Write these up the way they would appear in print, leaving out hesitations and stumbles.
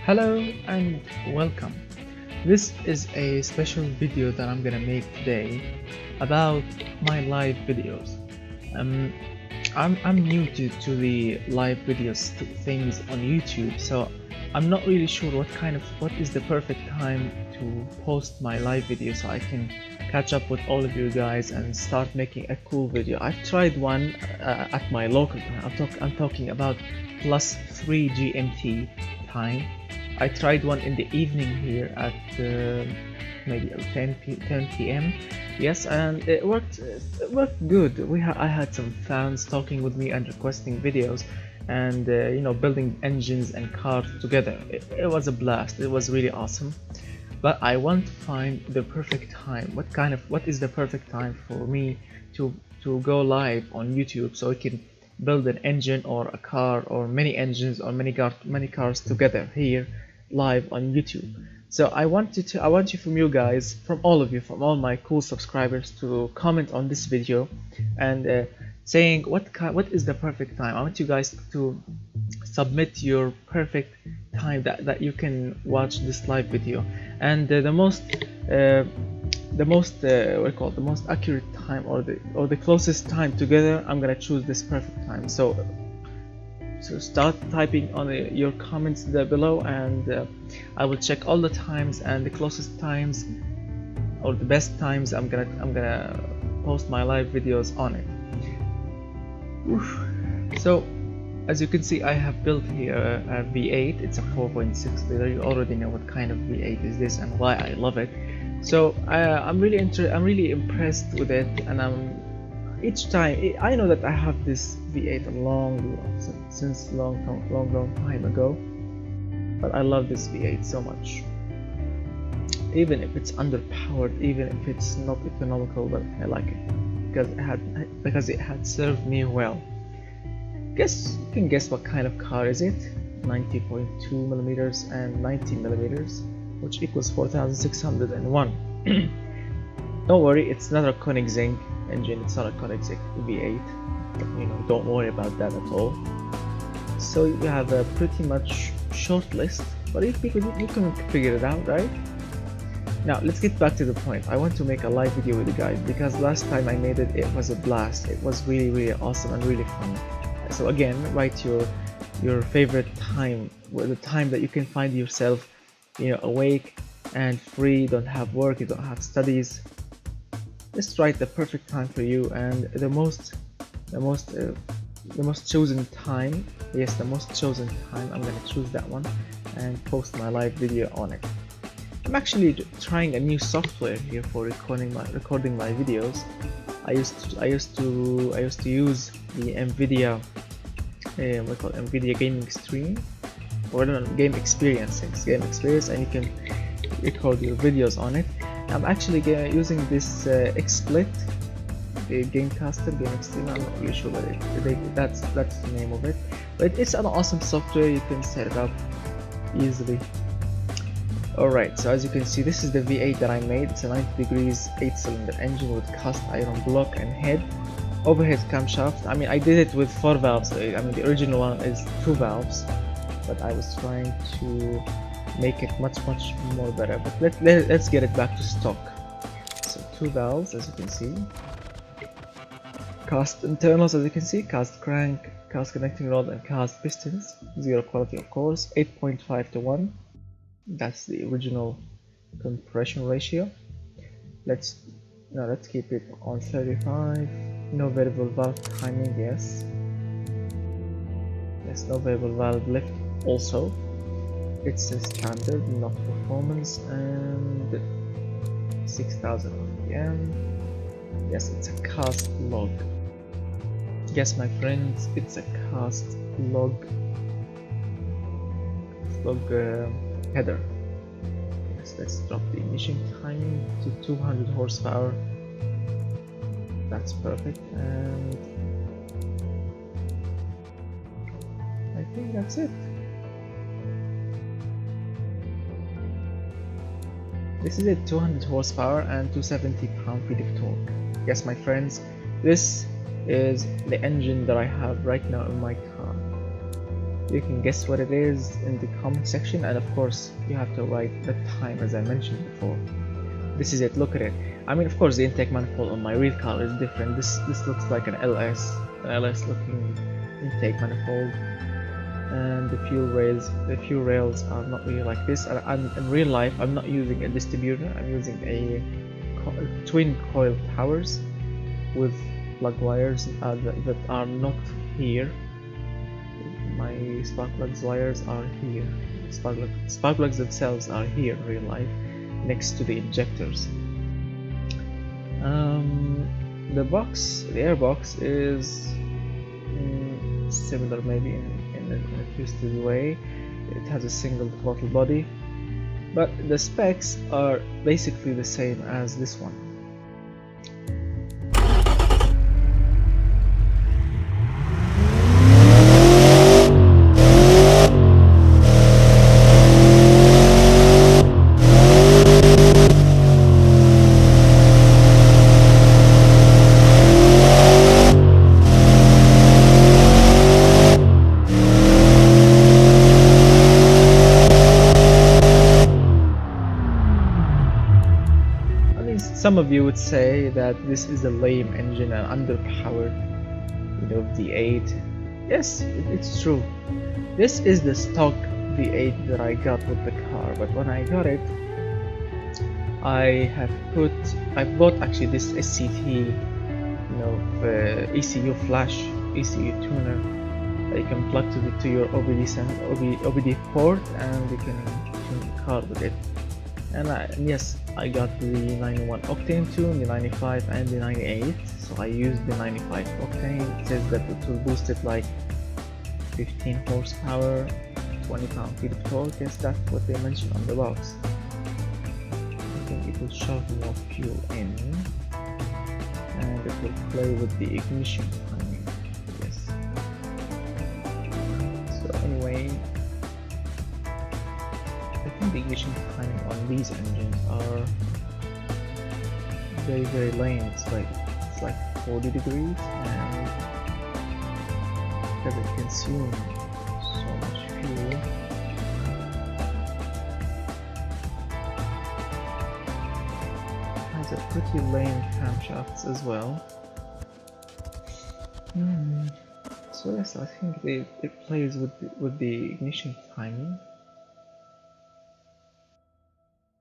Hello and welcome. This is a special video that I'm gonna make today about my live videos. Um, I'm new to the live videos things on YouTube, so I'm not really sure what is the perfect time to post my live video so I can catch up with all of you guys and start making a cool video. I've tried one at my local time. I'm talking about +3 GMT time. I tried one in the evening here at maybe 10 p.m. Yes, and it worked. It worked good. I had some fans talking with me and requesting videos, and building engines and cars together. It was a blast. It was really awesome. But I want to find the perfect time. What is the perfect time for me to go live on YouTube so I can build an engine or a car or many engines or many cars together here live on YouTube. So I want you from you guys, from all of you, from all my cool subscribers, to comment on this video and saying what is the perfect time. I want you guys to submit your perfect time that you can watch this live video, and the most what do the most accurate time, or the closest time together, I'm gonna choose this perfect time. So start typing on your comments there below, and I will check all the times and the closest times or the best times. I'm gonna post my live videos on it. Oof. So as you can see, I have built here a V8. It's a 4.6 liter. You already know what kind of V8 is this and why I love it. So I'm really impressed with it, and each time I know that I have this V8 since long time ago, but I love this V8 so much. Even if it's underpowered, even if it's not economical, but I like it because it had served me well. You can guess what kind of car is it? 90.2 millimeters and 90 millimeters, which equals 4601. Don't worry, it's not a Koenigsegg engine, it's not a Koenigsegg V8. Don't worry about that at all. So you have a pretty much short list, but you can figure it out, right? Now let's get back to the point. I want to make a live video with you guys because last time I made it was a blast. It was really awesome and really fun. So again, write your favorite time, the time that you can find yourself awake and free, don't have work, you don't have studies. Just write the perfect time for you, and the most chosen time. Yes, the most chosen time. I'm gonna choose that one and post my live video on it. I'm actually trying a new software here for recording my videos. I used to use the NVIDIA NVIDIA Gaming Stream, or Game Experience, and you can record your videos on it. I'm actually using this XSplit, the Gamecaster, Game Extreme. I'm not really sure what that's the name of it, but it's an awesome software. You can set it up easily. Alright, so as you can see, this is the V8 that I made. It's a 90 degrees 8-cylinder engine with cast iron block and head, overhead camshaft. I mean, I did it with 4 valves. I mean, the original one is 2 valves, but I was trying to make it much more better. But let's get it back to stock. So 2 valves, as you can see, cast internals, as you can see, cast crank, cast connecting rod, and cast pistons. Zero quality, of course. 8.5:1. That's the original compression ratio. Let's keep it on 35. No variable valve timing. Yes, no variable valve lift also. It's a standard, not performance, and 6000 RPM. Yes, it's a cast log. Yes, my friends, it's a cast log header. Yes, let's drop the ignition timing to 200 horsepower. That's perfect, and I think that's it. This is it, 200 horsepower and 270 pound-feet of torque. Yes, my friends, this is the engine that I have right now in my car. You can guess what it is in the comment section, and of course you have to write the time as I mentioned before. This is it, look at it. I mean, of course the intake manifold on my real car is different. This looks like an LS looking intake manifold, and the fuel rails are not really like this. And in real life I'm not using a distributor, I'm using a twin coil towers with plug wires that are not here. My spark plugs wires are here. Spark plugs themselves are here in real life, next to the injectors. The airbox is similar, maybe in a twisted way. It has a single throttle body, but the specs are basically the same as this one. Some of you would say that this is a lame engine and underpowered, V8. Yes, it's true. This is the stock V8 that I got with the car, but when I got it, I bought actually this SCT, ECU flash, ECU tuner that you can plug to your OBD port, and you can tune the car with it. And yes, I got the 91 octane tune, the 95 and the 98, so I used the 95 octane. It says that it will boost it like 15 horsepower, 20 pound-feet of torque. Yes, that's what they mentioned on the box. I think it will shove more fuel in, and it will play with the ignition timing. Yes. So anyway, I think the ignition timing on these engines are very lame. It's like 40 degrees, and because it consumes so much fuel, it has a pretty lame camshafts as well. So yes, I think it plays with the ignition timing.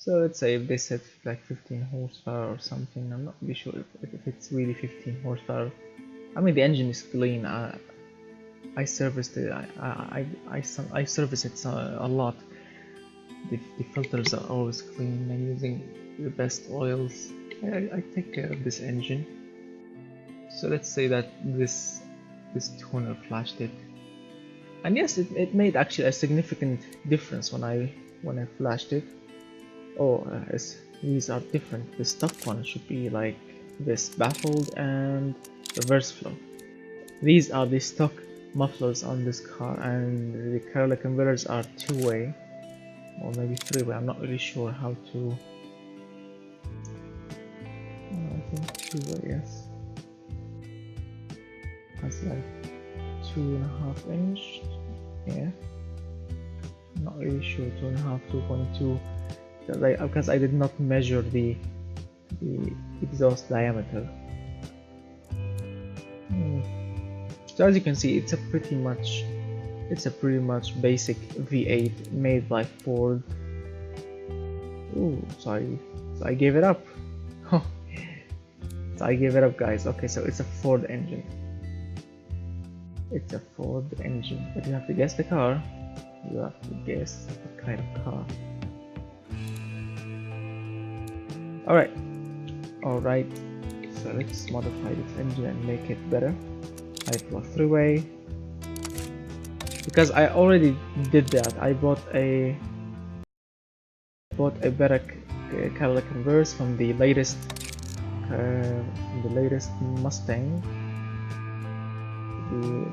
So let's say if they set like 15 horsepower or something, I'm not really sure if it's really 15 horsepower. I mean, the engine is clean. I serviced it. I service it a lot. The filters are always clean. I'm using the best oils. I take care of this engine. So let's say that this tuner flashed it, and yes, it made actually a significant difference when I flashed it. Oh, these are different. The stock one should be like this, baffled and reverse flow. These are the stock mufflers on this car, and the catalytic converters are two-way or maybe three-way. I'm not really sure how to. I think two-way, yes. That's like 2.5 inch. Yeah. I'm not really sure. 2.5, 2.2. Because I did not measure the exhaust diameter. So as you can see, it's a pretty much basic V8 made by Ford. Ooh, sorry. So I gave it up. So I gave it up, guys. Okay, so it's a Ford engine. It's a Ford engine, but you have to guess the car. You have to guess what kind of car. Alright, so let's modify this engine and make it better. High flow three-way, because I already did that. I bought a better catalytic converter from the latest Mustang,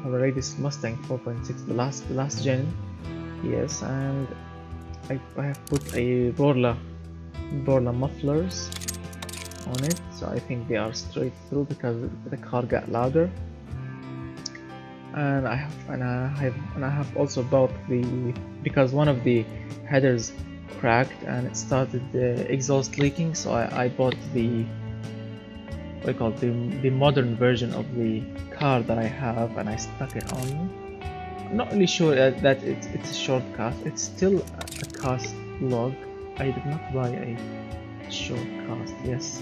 the latest Mustang 4.6, the last gen. Yes, and I have put a Borla mufflers on it, so I think they are straight through because the car got louder. and I have also bought because one of the headers cracked and it started the exhaust leaking, so I bought the the modern version of the car that I have, and I stuck it on. I'm not really sure that it's a shortcut. It's still a cast log. I did not buy a short cast. Yes,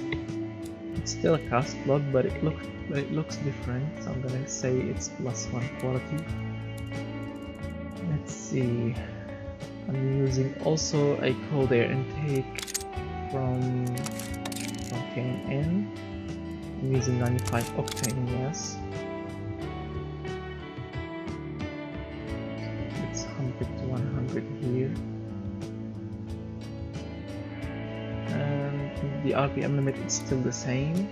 it's still a cast log, but it looks different, so I'm gonna say it's +1 quality. Let's see. I'm using also a cold air intake from K&N. I'm using 95 octane, yes. It's 100 to 100 here. And the RPM limit is still the same.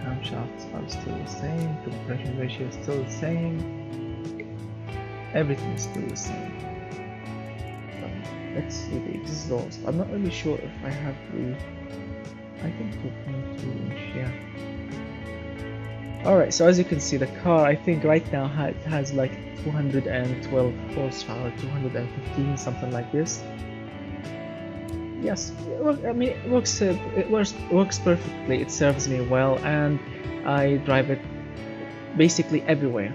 Camshafts are still the same. Compression ratio is still the same. Everything is still the same. Let's see the exhaust. I'm not really sure if I have the... I think 2.2 inch, yeah. Alright, so as you can see, the car I think right now has like 212 horsepower, 215, something like this. Yes, I mean it works perfectly. It serves me well, and I drive it basically everywhere.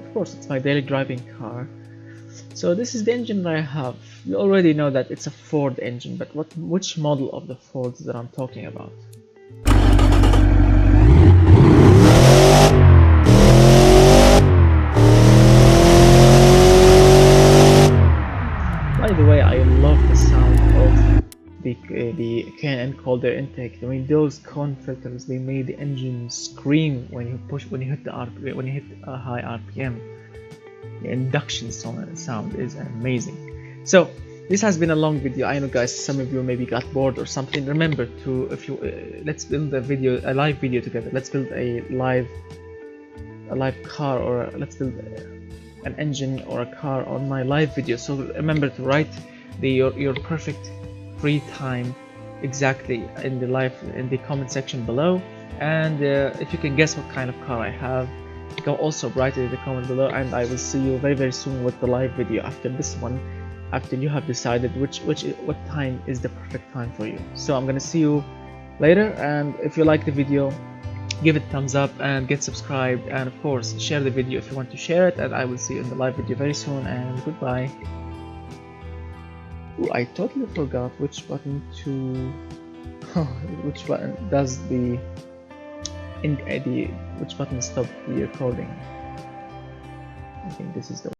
Of course, it's my daily driving car. So this is the engine that I have. You already know that it's a Ford engine, but which model of the Fords that I'm talking about? By the way, I love the sound of the K&N cold air intake. I mean, those cone filters, they made the engine scream when you hit a high RPM. The induction sound is amazing. So this has been a long video. I know, guys, some of you maybe got bored or something. Remember to, if you let's build a live video together. Let's build a live car, or let's build an engine or a car on my live video. So remember to write your perfect free time exactly in the comment section below, and if you can guess what kind of car I have, go also write it in the comment below, and I will see you very soon with the live video after this one, after you have decided what time is the perfect time for you. So I'm gonna see you later, and if you like the video, give it a thumbs up and get subscribed, and of course share the video if you want to share it, and I will see you in the live video very soon, and goodbye. Ooh, I totally forgot which button to which button does which button stop the recording. I think this is the